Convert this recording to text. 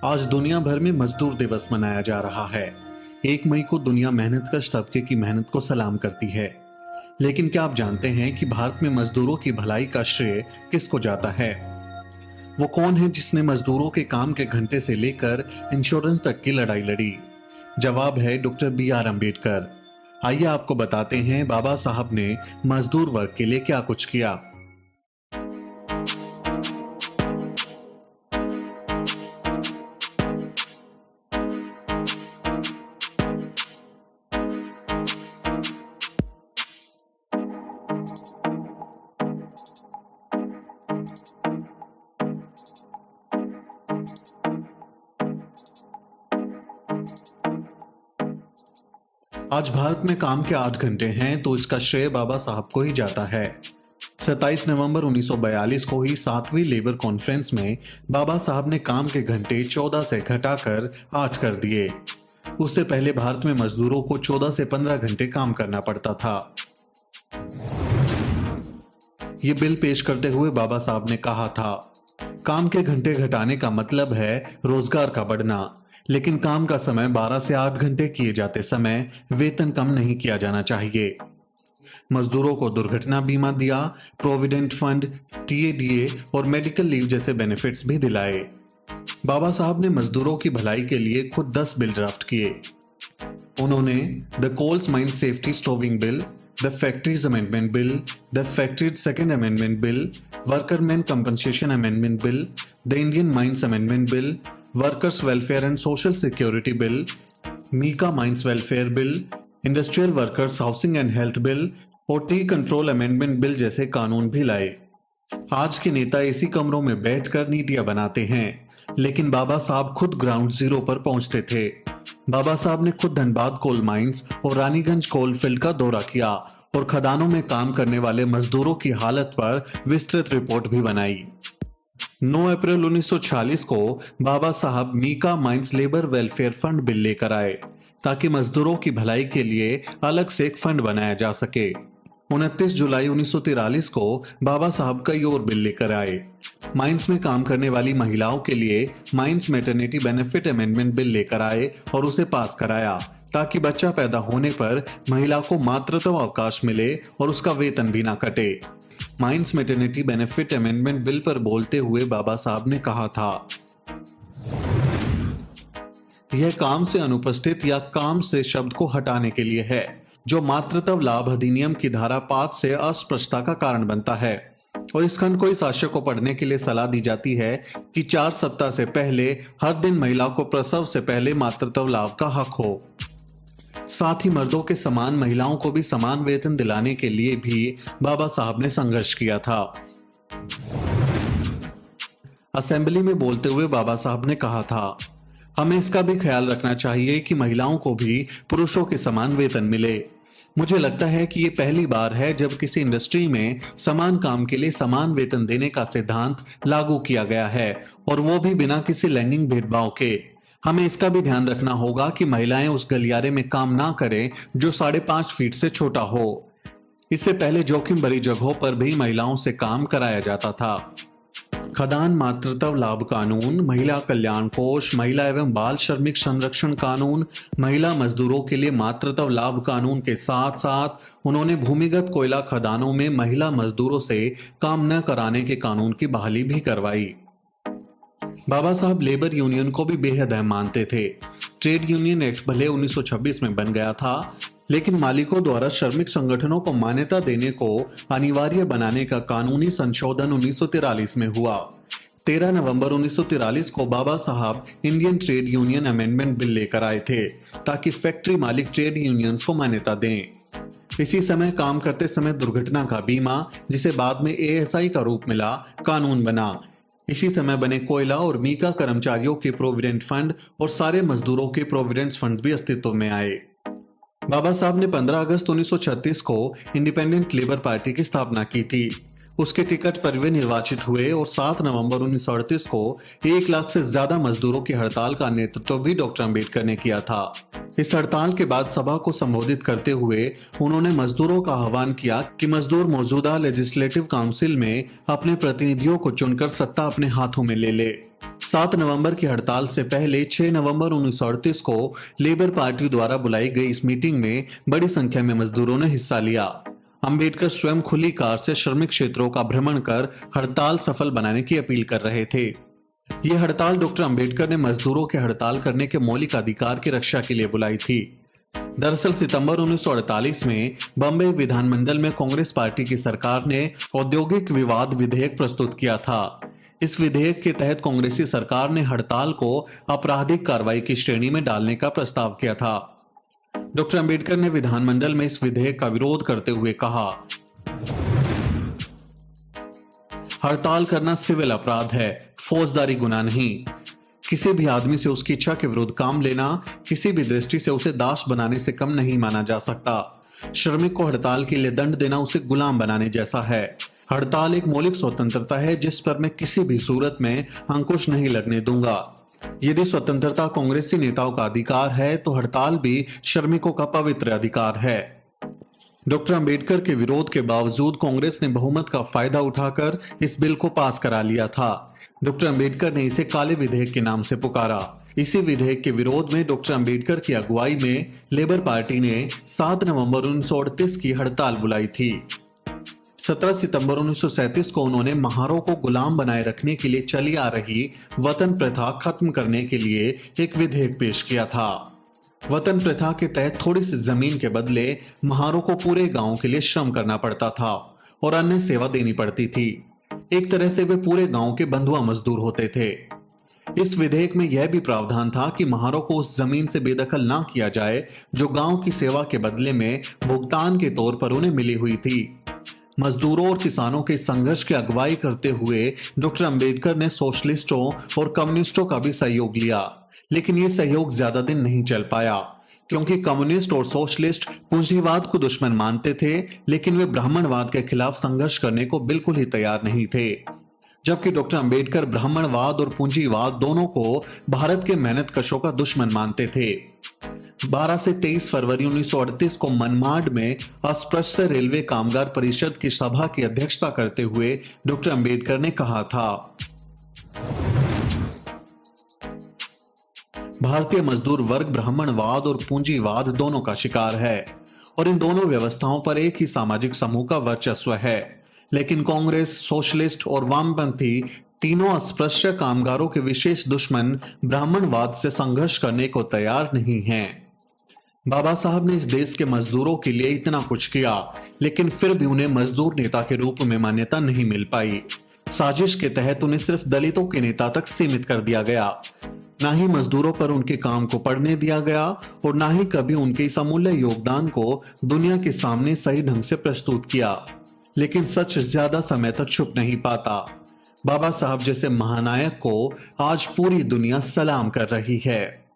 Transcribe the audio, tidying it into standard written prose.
आज दुनिया भर में मजदूर दिवस मनाया जा रहा है। 1 मई को दुनिया मेहनतकश तबके की मेहनत को सलाम करती है। लेकिन क्या आप जानते हैं कि भारत में मजदूरों की भलाई का श्रेय किसको जाता है? वो कौन है जिसने मजदूरों के काम के घंटे से लेकर इंश्योरेंस तक की लड़ाई लड़ी? जवाब है डॉक्टर B.R. अम्बेडकर। आइए आपको बताते हैं बाबा साहब ने मजदूर वर्ग के लिए क्या कुछ किया। आज भारत में काम के 8 घंटे हैं तो इसका श्रेय बाबा साहब को ही जाता है। 27 नवंबर 1942 को ही 7वीं लेबर कॉन्फ्रेंस में बाबा साहब ने काम के घंटे 14 से घटाकर 8 कर दिए। उससे पहले भारत में मजदूरों को 14 से 15 घंटे काम करना पड़ता था। ये बिल पेश करते हुए बाबा साहब ने कहा था, काम के घंटे घटाने का मतलब है रोजगार का बढ़ना, लेकिन काम का समय 12 से 8 घंटे किए जाते समय वेतन कम नहीं किया जाना चाहिए। मजदूरों को दुर्घटना बीमा दिया, प्रोविडेंट फंड, TADA और मेडिकल लीव जैसे बेनिफिट्स भी दिलाए। बाबा साहब ने मजदूरों की भलाई के लिए खुद 10 बिल ड्राफ्ट किए। उन्होंने the coals mine safety stowing bill, the factories amendment bill, the factories second amendment bill, worker man compensation amendment bill, the Indian mines amendment bill, workers welfare and social security bill, mica mines welfare bill, industrial workers housing and health bill और tea control amendment bill जैसे कानून भी लाए। आज के नेता इसी कमरों में बैठकर नीतियां बनाते हैं, लेकिन बाबा साहब खुद ग्राउंड जीरो पर पहुंचते थे। बाबा साहब ने खुद धनबाद कोल माइंस और रानीगंज कोल फील्ड का दौरा किया और खदानों में काम करने वाले मजदूरों की हालत पर विस्तृत रिपोर्ट भी बनाई। 9 अप्रैल 1946 को Baba Saheb mica mines labour welfare fund bill लेकर आए ताकि मजदूरों की भलाई के लिए अलग से एक फंड बनाया जा सके। 29 जुलाई 1943 को बाबा साहब कई और बिल लेकर आए। माइंस में काम करने वाली महिलाओं के लिए mines maternity benefit amendment bill लेकर आए और उसे पास कराया ताकि बच्चा पैदा होने पर महिला को मातृत्व अवकाश मिले और उसका वेतन भी ना कटे। Mines maternity benefit amendment bill पर बोलते हुए बाबा साहब ने कहा था, यह काम से अनुपस्थित या काम से शब्द को हटाने के लिए है, जो मातृत्व लाभ अधिनियम की धारा 5 से अस्पष्टता का कारण बनता है। और इस खंड को इस आशय को पढ़ने के लिए सलाह दी जाती है कि 4 सप्ताह से पहले हर दिन महिला को प्रसव से पहले मातृत्व लाभ का हक हो। साथ ही मर्दों के समान महिलाओं को भी समान वेतन दिलाने के लिए भी बाबा साहब ने संघर्ष किया था। असेंबली में बोलते हुए बाबा साहब ने कहा था, हमें इसका भी ख्याल रखना चाहिए कि महिलाओं को भी पुरुषों के समान वेतन मिले। मुझे लगता है कि ये पहली बार है जब किसी इंडस्ट्री में समान काम के लिए समान वेतन देने का सिद्धांत लागू किया गया है, और वो भी बिना किसी लैंगिक भेदभाव के। हमें इसका भी ध्यान रखना होगा कि महिलाएं उस गलियारे में काम ना करें जो 5.5 फीट से छोटा हो। इससे पहले जोखिम भरी जगहों पर भी महिलाओं से काम कराया जाता था। खदान मातृत्व लाभ कानून, महिला कल्याण कोष, महिला एवं बाल श्रमिक संरक्षण कानून, महिला मजदूरों के लिए मातृत्व लाभ कानून के साथ साथ उन्होंने भूमिगत कोयला खदानों में महिला मजदूरों से काम न कराने के कानून की बहाली भी करवाई। बाबा साहब लेबर यूनियन को भी बेहद अहम मानते थे। ट्रेड यूनियन एक्ट भले 1926 में बन गया था, लेकिन मालिकों द्वारा श्रमिक संगठनों को मान्यता देने को अनिवार्य बनाने का कानूनी संशोधन 1943 में हुआ। 13 नवंबर 1943 को बाबा साहब Indian trade union amendment bill लेकर आए थे ताकि फैक्ट्री मालिक ट्रेड यूनियंस को मान्यता दें। इसी समय काम करते समय दुर्घटना का बीमा, जिसे बाद में ASI का रूप मिला, कानून बना। इसी समय बने कोयला और मीका कर्मचारियों के प्रोविडेंट फंड और सारे मजदूरों के प्रोविडेंट फंड भी अस्तित्व में आए। बाबा साहब ने 15 अगस्त 1936 को इंडिपेंडेंट लेबर पार्टी की स्थापना की थी। उसके टिकट पर वे निर्वाचित हुए और 7 नवंबर 1938 को 1 लाख से ज्यादा मजदूरों की हड़ताल का नेतृत्व भी डॉक्टर अंबेडकर ने किया था। इस हड़ताल के बाद सभा को संबोधित करते हुए उन्होंने मजदूरों का आह्वान किया कि मजदूर मौजूदा लेजिस्लेटिव काउंसिल में अपने प्रतिनिधियों को चुनकर सत्ता अपने हाथों में ले 7 नवंबर की हड़ताल से पहले 6 नवंबर 1938 को लेबर पार्टी द्वारा बुलाई गई इस मीटिंग में बड़ी संख्या में मजदूरों ने हिस्सा लिया। अंबेडकर स्वयं खुली कार से श्रमिक क्षेत्रों का भ्रमण कर हड़ताल सफल बनाने की अपील कर रहे थे। यह हड़ताल डॉक्टर अंबेडकर ने मजदूरों के हड़ताल करने के मौलिक अधिकार की रक्षा के लिए बुलाई थी। दरअसल सितंबर 1948 में बॉम्बे विधानमंडल में कांग्रेस पार्टी की सरकार ने औद्योगिक विवाद विधेयक प्रस्तुत किया था। इस विधेयक के तहत कांग्रेसी सरकार ने हड़ताल को आपराधिक कार्रवाई की श्रेणी में डालने का प्रस्ताव किया था। डॉक्टर अंबेडकर ने विधानमंडल में इस विधेयक का विरोध करते हुए कहा, हड़ताल करना सिविल अपराध है, फौजदारी गुनाह नहीं। किसी भी आदमी से उसकी इच्छा के विरुद्ध काम लेना किसी भी दृष्टि से उसे दास बनाने से कम नहीं माना जा सकता। श्रमिक को हड़ताल के लिए दंड देना उसे गुलाम बनाने जैसा है। हड़ताल एक मौलिक स्वतंत्रता है जिस पर मैं किसी भी सूरत में अंकुश नहीं लगने दूंगा। यदि स्वतंत्रता कांग्रेसी नेताओं का अधिकार है तो हड़ताल भी श्रमिकों का पवित्र अधिकार है। डॉक्टर अंबेडकर के विरोध के बावजूद कांग्रेस ने बहुमत का फायदा उठाकर इस बिल को पास करा लिया था। डॉक्टर अंबेडकर ने इसे काले विधेयक के नाम से पुकारा। इसी विधेयक के विरोध में डॉक्टर अंबेडकर की अगुवाई में लेबर पार्टी ने 7 नवंबर 1938 की हड़ताल बुलाई थी। 17 सितंबर 1937 को उन्होंने महारों को गुलाम बनाए रखने के लिए चली आ रही वतन प्रथा खत्म करने के लिए एक विधेयक पेश किया था। वतन प्रथा के तहत थोड़ी सी जमीन के बदले महारों को पूरे गांव के लिए श्रम करना पड़ता था और अन्य सेवा देनी पड़ती थी। एक तरह से वे पूरे गांव के बंधुआ मजदूर होते थे। इस विधेयक में यह भी प्रावधान था कि महारों को उस जमीन से बेदखल ना किया जाए जो गांव की सेवा के बदले में भुगतान के तौर पर उन्हें मिली हुई थी। मजदूरों और किसानों के संघर्ष की अगुवाई करते हुए डॉक्टर अंबेडकर ने सोशलिस्टों और कम्युनिस्टों का भी सहयोग लिया, लेकिन ये सहयोग ज्यादा दिन नहीं चल पाया क्योंकि कम्युनिस्ट और सोशलिस्ट पूंजीवाद को दुश्मन मानते थे, लेकिन वे ब्राह्मणवाद के खिलाफ संघर्ष करने को बिल्कुल ही तैयार नहीं थे। जबकि डॉक्टर अंबेडकर ब्राह्मणवाद और पूंजीवाद दोनों को भारत के मेहनतकशों का दुश्मन मानते थे। 12 से 23 फरवरी 1938 को मनमाड में अस्पृश्य रेलवे कामगार परिषद की सभा की अध्यक्षता करते हुए डॉक्टर अंबेडकर ने कहा था, भारतीय मजदूर वर्ग ब्राह्मणवाद और पूंजीवाद दोनों का शिकार है और इन दोनों व्यवस्थाओं पर एक ही सामाजिक समूह का वर्चस्व है, लेकिन कांग्रेस, सोशलिस्ट और वामपंथी तीनों अस्पृश्य कामगारों के विशेष दुश्मन ब्राह्मणवाद से संघर्ष करने को तैयार नहीं हैं। बाबा साहब ने इस देश के मजदूरों के लिए इतना कुछ किया, लेकिन फिर भी उन्हें मजदूर नेता के रूप में मान्यता नहीं मिल पाई। साजिश के तहत उन्हें सिर्फ दलितों के नेता तक सीमित कर दिया गया। ना ही मजदूरों पर उनके काम को पढ़ने दिया गया और ना ही कभी उनके इस अमूल्य योगदान को दुनिया के सामने सही ढंग से प्रस्तुत किया। लेकिन सच ज्यादा समय तक छुप नहीं पाता। बाबा साहब जैसे महानायक को आज पूरी दुनिया सलाम कर रही है।